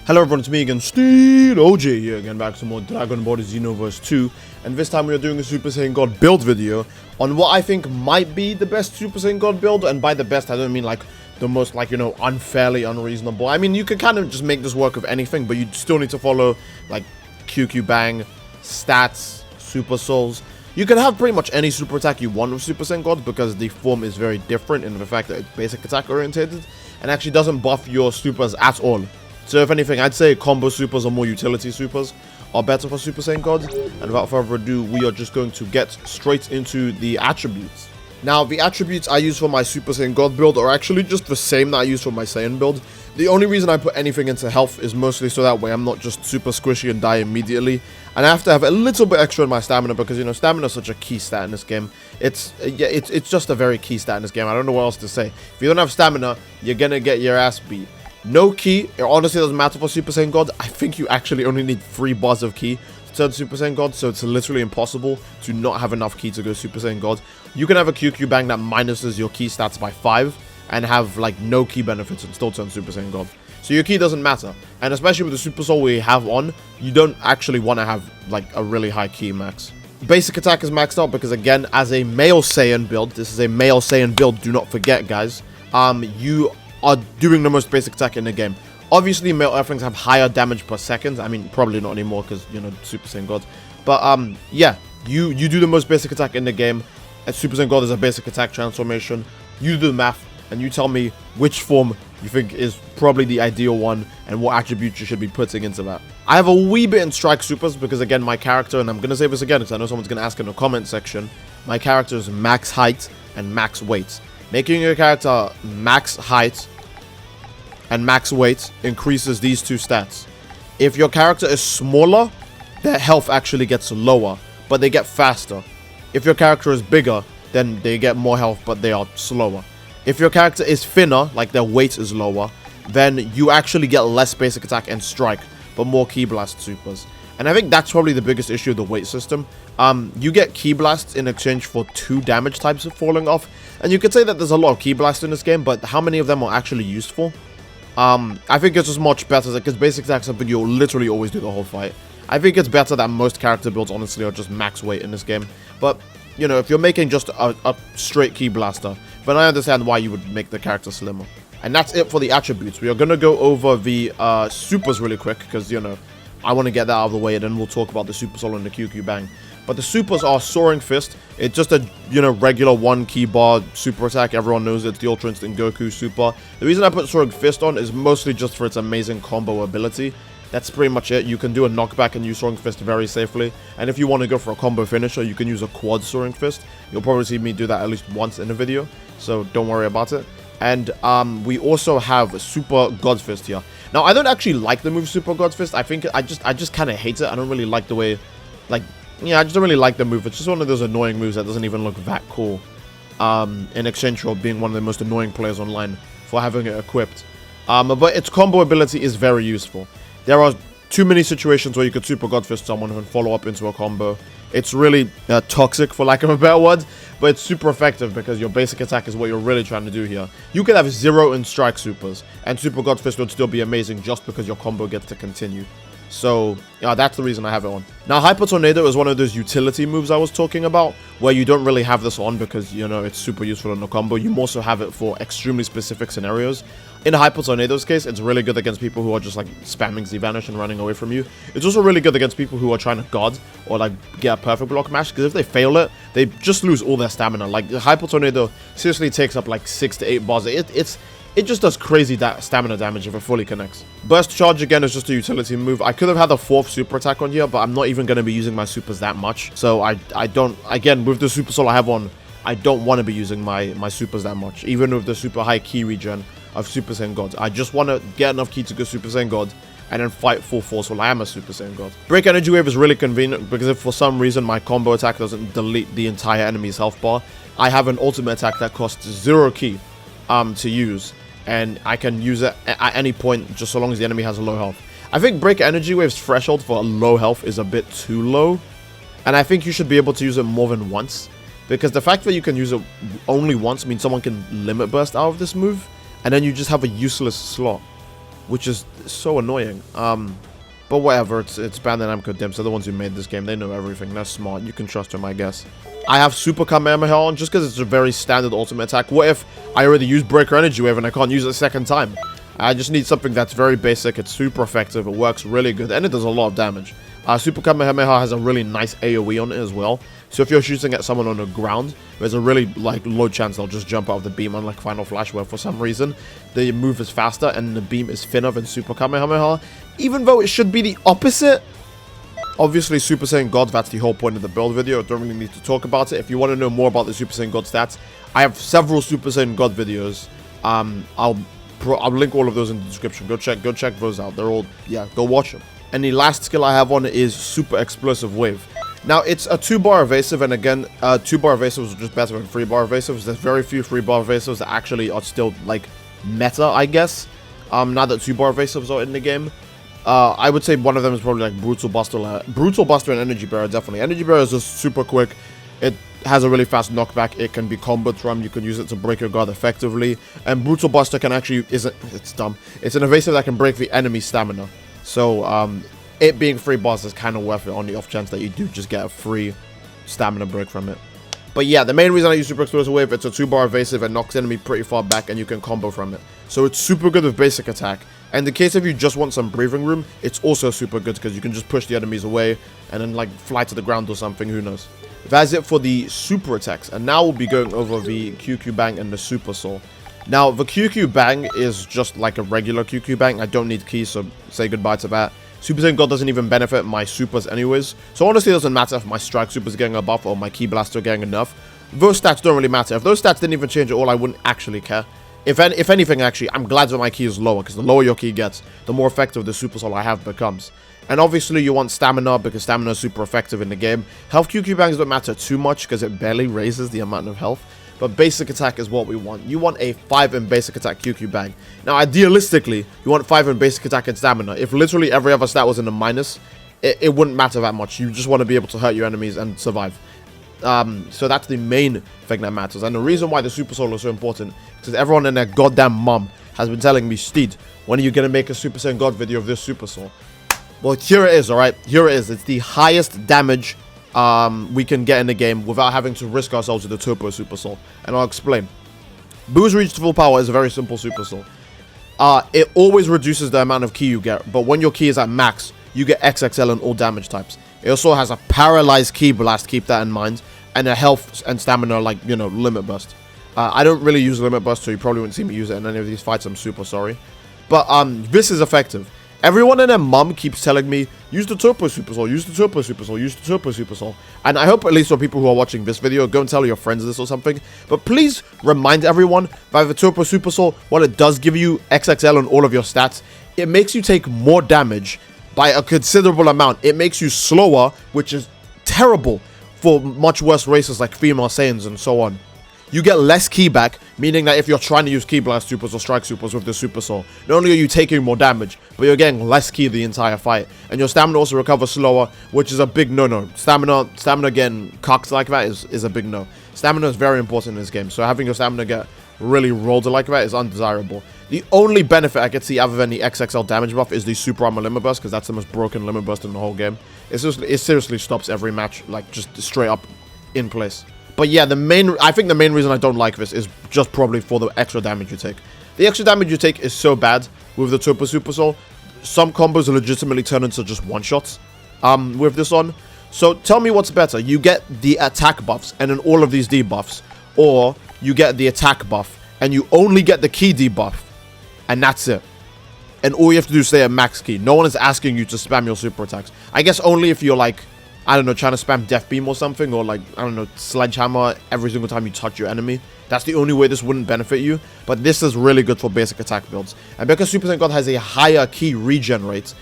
Hello everyone, it's me again, Steedoj here, again back to more Dragon Ball Xenoverse 2, and this time we are doing a Super Saiyan God build video on what I think might be the best Super Saiyan God build, and by the best I don't mean like the most unfairly unreasonable. I mean, you could kind of just make this work with anything, but you still need to follow like QQ Bang, stats, Super Souls. You can have pretty much any super attack you want with Super Saiyan God because the form is very different in the fact that it's basic attack orientated and actually doesn't buff your supers at all. So if anything, I'd say combo supers or more utility supers are better for Super Saiyan God. And without further ado, we are just going to get straight into the attributes. Now, the attributes I use for my Super Saiyan God build are actually just the same that I use for my Saiyan build. The only reason I put anything into health is mostly so that way I'm not just super squishy and die immediately. And I have to have a little bit extra in my stamina because, stamina is such a key stat in this game. It's just a very key stat in this game. I don't know what else to say. If you don't have stamina, you're gonna get your ass beat. No key, it honestly doesn't matter for Super Saiyan God. I think you actually only need 3 bars of key to turn Super Saiyan God, so it's literally impossible to not have enough key to go Super Saiyan God. You can have a QQ Bang that minuses your key stats by 5 and have like no key benefits and still turn Super Saiyan God. So your key doesn't matter, and especially with the Super Soul we have on, you don't actually want to have like a really high key max. Basic attack is maxed out because, again, as a male Saiyan build, this is a male Saiyan build, do not forget guys, you are doing the most basic attack in the game. Obviously, male Earthlings have higher damage per second. I mean, probably not anymore because, Super Saiyan God. But, yeah, you do the most basic attack in the game. And Super Saiyan God is a basic attack transformation. You do the math, and you tell me which form you think is probably the ideal one and what attributes you should be putting into that. I have a wee bit in Strike Supers because, again, my character, and I'm going to say this again because I know someone's going to ask in the comment section, my character is max height and max weight. Making your character max height and max weight increases these two stats. If your character is smaller, their health actually gets lower, but they get faster. If your character is bigger, then they get more health, but they are slower. If your character is thinner, like their weight is lower, then you actually get less basic attack and strike, but more Ki Blast supers. And I think that's probably the biggest issue of the weight system. You get Ki Blasts in exchange for 2 damage types of falling off. And you could say that there's a lot of Ki Blasts in this game, but how many of them are actually useful? I think it's just much better because basic attack is something you'll literally always do the whole fight. I think it's better that most character builds, honestly, are just max weight in this game. But, if you're making just a straight Ki Blaster, then I understand why you would make the character slimmer. And that's it for the attributes. We are going to go over the supers really quick because, I want to get that out of the way, and then we'll talk about the Super Soul and the QQ Bang. But the supers are Soaring Fist. It's just a, regular 1 key bar super attack. Everyone knows it's the Ultra Instinct Goku super. The reason I put Soaring Fist on is mostly just for its amazing combo ability. That's pretty much it. You can do a knockback and use Soaring Fist very safely. And if you want to go for a combo finisher, you can use a quad Soaring Fist. You'll probably see me do that at least once in a video, so don't worry about it. And we also have Super God's Fist here. Now, I don't actually like the move Super God's Fist. I think I just kind of hate it. I don't really like the way, I just don't really like the move. It's just one of those annoying moves that doesn't even look that cool. In exchange for being one of the most annoying players online for having it equipped. But its combo ability is very useful. There are too many situations where you could Super God Fist someone and follow up into a combo. It's really toxic, for lack of a better word, but it's super effective because your basic attack is what you're really trying to do here. You could have 0 in Strike Supers, and Super God Fist would still be amazing just because your combo gets to continue. So, that's the reason I have it on. Now, Hyper Tornado is one of those utility moves I was talking about, where you don't really have this on because, it's super useful in the combo. You also have it for extremely specific scenarios. In Hyper Tornado's case, it's really good against people who are just, spamming Z-Vanish and running away from you. It's also really good against people who are trying to guard or, get a perfect block match, because if they fail it, they just lose all their stamina. Hyper Tornado seriously takes up, 6 to 8 bars. It just does crazy stamina damage if it fully connects. Burst Charge, again, is just a utility move. I could have had a 4th super attack on here, but I'm not even going to be using my supers that much. So I don't, again, with the Super Soul I have on, I don't want to be using my supers that much. Even with the super high key regen of Super Saiyan God. I just want to get enough key to go Super Saiyan God and then fight full force while I am a Super Saiyan God. Break Energy Wave is really convenient because if for some reason my combo attack doesn't delete the entire enemy's health bar, I have an ultimate attack that costs 0 key to use. And I can use it at any point just so long as the enemy has a low health. I think Break Energy Wave's threshold for low health is a bit too low. And I think you should be able to use it more than once. Because the fact that you can use it only once means someone can limit burst out of this move. And then you just have a useless slot. which is so annoying. But whatever, it's Bandai Namco Dims. They're the ones who made this game. They know everything. They're smart. You can trust them, I guess. I have Super Kamehameha on just because it's a very standard ultimate attack. What if I already used Breaker Energy Wave and I can't use it a second time? I just need something that's very basic. It's super effective. It works really good. And it does a lot of damage. Super Kamehameha has a really nice AoE on it as well. So if you're shooting at someone on the ground, there's a really low chance they'll just jump out of the beam, unlike Final Flash, where for some reason the move is faster and the beam is thinner than Super Kamehameha, even though it should be the opposite. Obviously, Super Saiyan God, that's the whole point of the build video. I don't really need to talk about it. If you want to know more about the Super Saiyan God stats, I have several Super Saiyan God videos. I'll link all of those in the description. Go check those out. They're all, yeah, go watch them. And the last skill I have on it is Super Explosive Wave. Now, it's a 2-bar evasive, and again, 2-bar evasives are just better than 3-bar evasives. There's very few 3-bar evasives that actually are still, like, meta, I guess, now that 2-bar evasives are in the game. I would say one of them is probably, like, Brutal Buster and Energy Bearer, definitely. Energy Bearer is just super quick. It has a really fast knockback. It can be comboed from. You can use it to break your guard effectively. And Brutal Buster can actually, it's dumb. It's an evasive that can break the enemy's stamina. So, it being 3 bars is kind of worth it on the off chance that you do just get a free stamina break from it. But yeah, the main reason I use Super Explosive Wave, it's a 2-bar evasive and knocks enemy pretty far back and you can combo from it. So it's super good with basic attack. And in case if you just want some breathing room, it's also super good because you can just push the enemies away and then like fly to the ground or something, who knows. That's it for the super attacks. And now we'll be going over the QQ Bang and the Super Soul. Now, the QQ Bang is just like a regular QQ Bang. I don't need keys, so say goodbye to that. Super Saiyan God doesn't even benefit my supers anyways. So honestly, it doesn't matter if my strike super's getting a buff or my Ki Blaster getting enough. Those stats don't really matter. If those stats didn't even change at all, I wouldn't actually care. If anything, actually, I'm glad that my Ki is lower, because the lower your Ki gets, the more effective the Super Soul I have becomes. And obviously, you want stamina, because stamina is super effective in the game. Health QQ Bangs don't matter too much, because it barely raises the amount of health. But basic attack is what we want. You want a 5 in basic attack QQ Bang. Now, idealistically, you want 5 in basic attack and stamina. If literally every other stat was in the minus, it wouldn't matter that much. You just want to be able to hurt your enemies and survive. So that's the main thing that matters. And the reason why the Super Soul is so important is because everyone and their goddamn mum has been telling me, Steed, when are you going to make a Super Saiyan God video of this Super Soul? Well, here it is, alright? Here it is. It's the highest damage we can get in the game without having to risk ourselves with the Turbo Super Soul. And I'll explain. Boo's Reach to Full Power is a very simple Super Soul. It always reduces the amount of Ki you get, but when your Ki is at max, you get XXL in all damage types. It also has a paralyzed Ki Blast, keep that in mind, and a health and stamina, like, you know, Limit Burst. I don't really use Limit Burst, so you probably wouldn't see me use it in any of these fights. I'm super sorry. But this is effective. Everyone and their mum keeps telling me, use the Turbo Super Soul, use the Turbo Super Soul, use the Turbo Super Soul. And I hope at least for people who are watching this video, go and tell your friends this or something. But please remind everyone that the Turbo Super Soul, while it does give you XXL on all of your stats, it makes you take more damage by a considerable amount. It makes you slower, which is terrible for much worse races like female Saiyans and so on. You get less Ki back, meaning that if you're trying to use Ki Blast Supers or Strike Supers with the Super Soul, not only are you taking more damage, but you're getting less Ki the entire fight. And your stamina also recovers slower, which is a big no-no. Stamina getting cocked like that is a big no. Stamina is very important in this game, so having your stamina get really rolled like that is undesirable. The only benefit I could see other than the XXL damage buff is the Super Armor Limit Burst, because that's the most broken Limit Burst in the whole game. It seriously stops every match, like, just straight up in place. But yeah, I think the main reason I don't like this is just probably for the extra damage you take. The extra damage you take is so bad with the Turbo Super Soul. Some combos legitimately turn into just one-shots with this on. So tell me what's better. You get the attack buffs and then all of these debuffs, or you get the attack buff and you only get the Ki debuff, and that's it. And all you have to do is stay at max Ki. No one is asking you to spam your super attacks. I guess only if you're like, I don't know, trying to spam Death Beam or something, or like, I don't know, Sledgehammer every single time you touch your enemy. That's the only way this wouldn't benefit you, but this is really good for basic attack builds. And because Super Saiyan God has a higher Ki regen rate,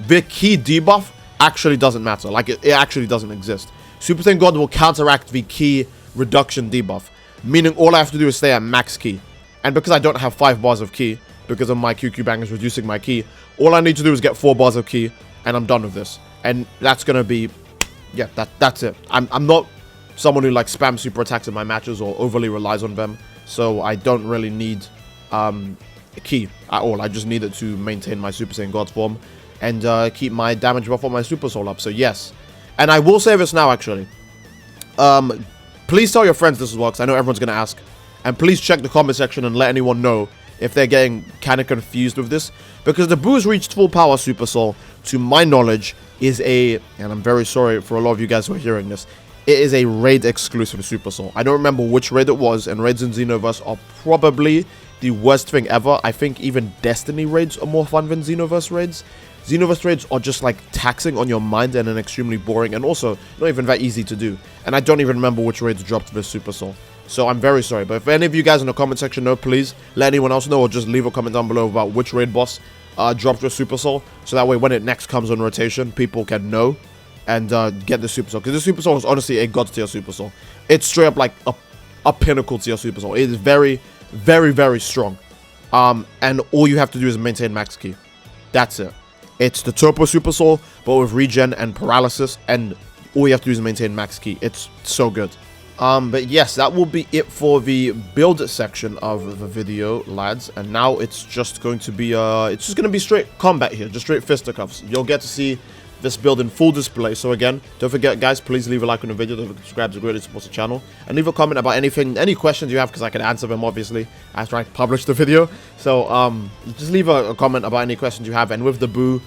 the Ki debuff actually doesn't matter. Like, it actually doesn't exist. Super Saiyan God will counteract the Ki reduction debuff, meaning all I have to do is stay at max Ki. And because I don't have 5 bars of Ki, because of my QQ Bang is reducing my Ki, all I need to do is get 4 bars of Ki, and I'm done with this. And that's gonna be, yeah, that's it. I'm not someone who like spams super attacks in my matches or overly relies on them, so I don't really need key at all. I just need it to maintain my Super Saiyan God form and keep my damage buff on my Super Soul up. So yes. And I will say this now, actually. Please tell your friends this as well, because I know everyone's going to ask. And please check the comment section and let anyone know if they're getting kind of confused with this. Because the Boo's reached full power Super Soul, to my knowledge, is a... And I'm very sorry for a lot of you guys who are hearing this. It is a raid exclusive Super Soul. I don't remember which raid it was, and raids in Xenoverse are probably the worst thing ever. I think even Destiny raids are more fun than Xenoverse raids. Xenoverse raids are just like taxing on your mind and extremely boring, and also not even that easy to do. And I don't even remember which raids dropped this Super Soul. So I'm very sorry. But if any of you guys in the comment section know, please let anyone else know, or just leave a comment down below about which raid boss dropped with Super Soul. So that way when it next comes on rotation, people can know and get the Super Soul. Because the Super Soul is honestly a god tier Super Soul. It's straight up like a pinnacle tier Super Soul. It is very, very, very strong. And all you have to do is maintain max ki. That's it. It's the Turbo Super Soul, but with regen and paralysis, and all you have to do is maintain max ki. It's so good. But yes, that will be it for the build section of the video, lads. And now it's just going to be straight combat here, just straight fisticuffs. You'll get to see this build in full display. So again, don't forget, guys, please leave a like on the video, don't forget to subscribe to greatly support the channel, and leave a comment about anything, any questions you have, because I can answer them obviously after I publish the video. So just leave a comment about any questions you have. And with the Boo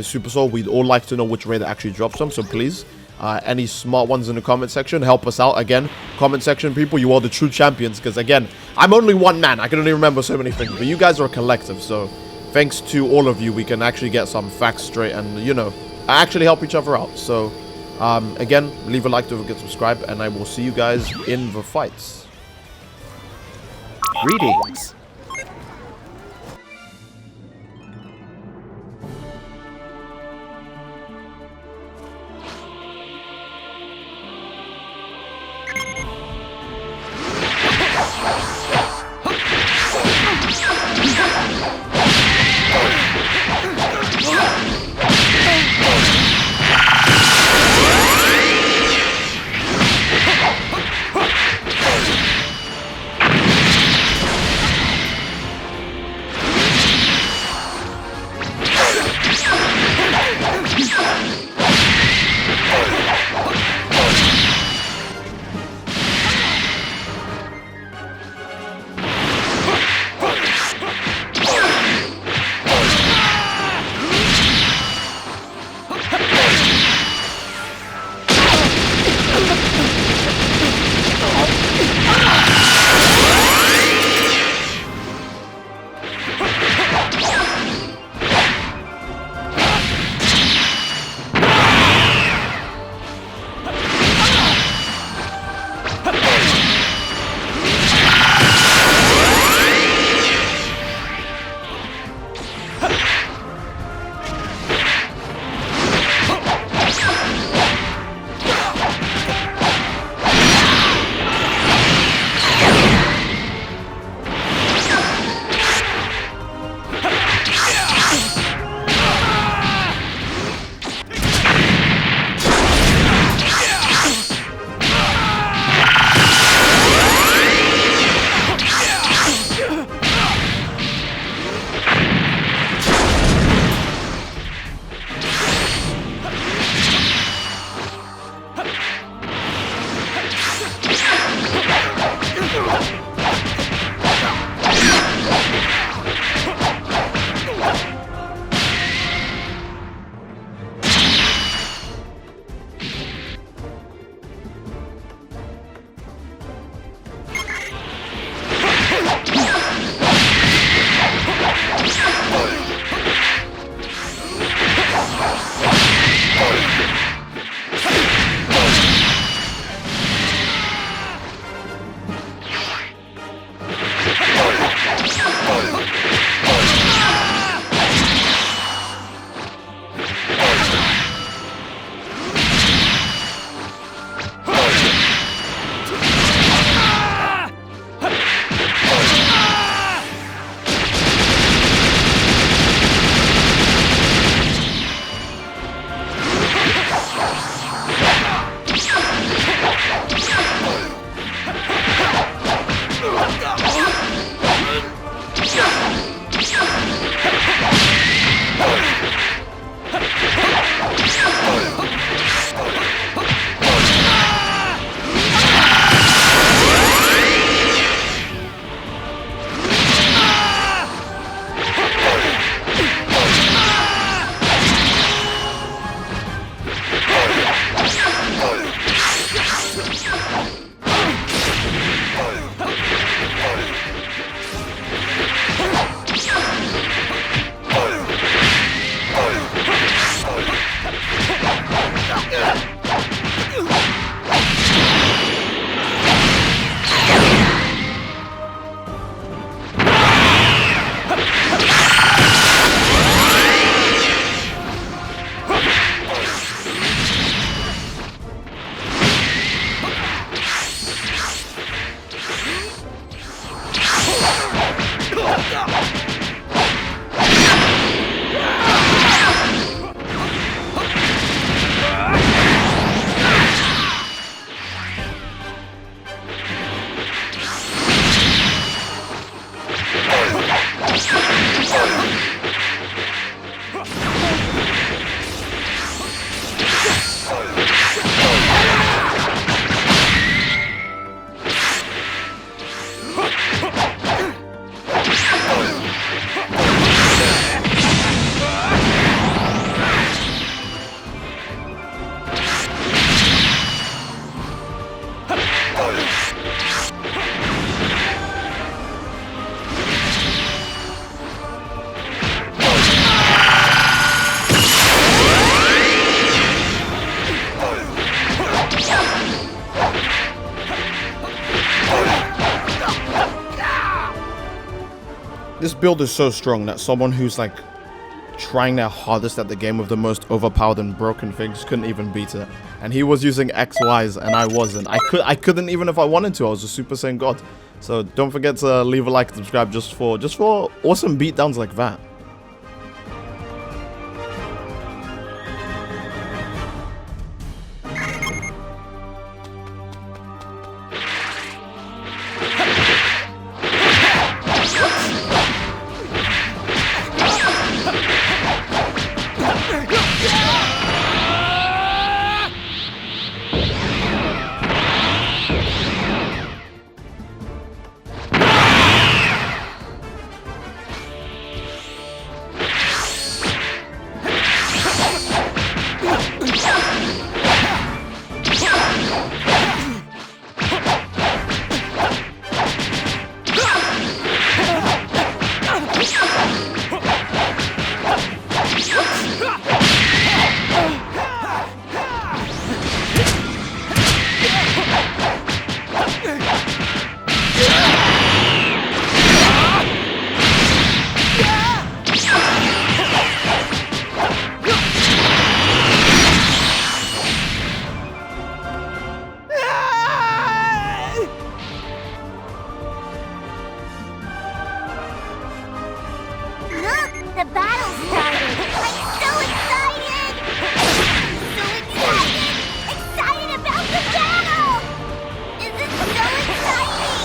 Super Soul, we'd all like to know which raid it actually drops from. So please, any smart ones in the comment section, help us out. Again, comment section people, you are the true champions, because again, I'm only one man, I can only remember so many things, but you guys are a collective. So thanks to all of you, we can actually get some facts straight and, you know, actually help each other out. So again, leave a like, don't forget to subscribe, and I will see you guys in the fights. Greetings. build is so strong that someone who's like trying their hardest at the game with the most overpowered and broken things couldn't even beat it. And he was using XYs and I wasn't. I couldn't even if I wanted to. I was a Super Saiyan God. So don't forget to leave a like and subscribe just for awesome beatdowns like that. The battle started! I'm so excited! So excited! Excited about the battle! This is so exciting!